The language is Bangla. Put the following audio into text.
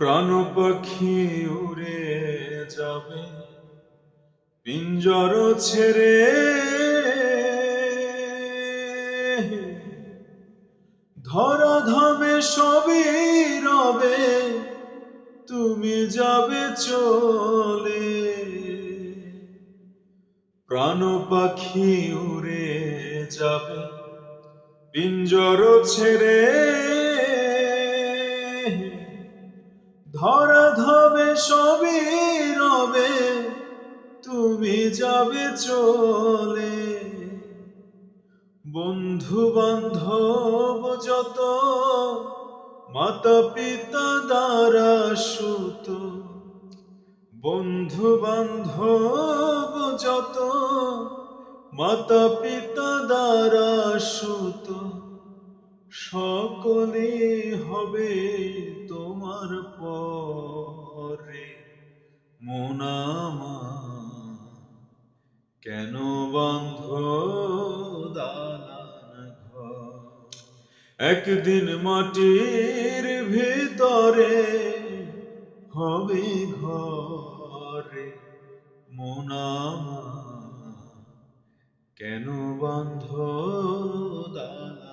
প্রাণ পাখি উড়ে যাবে পিঞ্জর ছেড়ে, ধরা ধামে সবই রবে, তুমি যাবে চলে। প্রাণ পাখি উড়ে যাবে পিঞ্জর ছেড়ে, ধরা ধামে সবই রবে, তুমি যাবে চলে। বন্ধু বান্ধব যত, মাতা পিতা দ্বারা সুত, বন্ধু বান্ধব যত, মাতা পিতা দ্বারা সুত, সকলে হবে তোমার পরে। মন আমার কেন বাঁধ দালান ঘর, একদিন মাটির ভিতরে হবে ঘরে। মন আমার কেন বাঁধ দালান।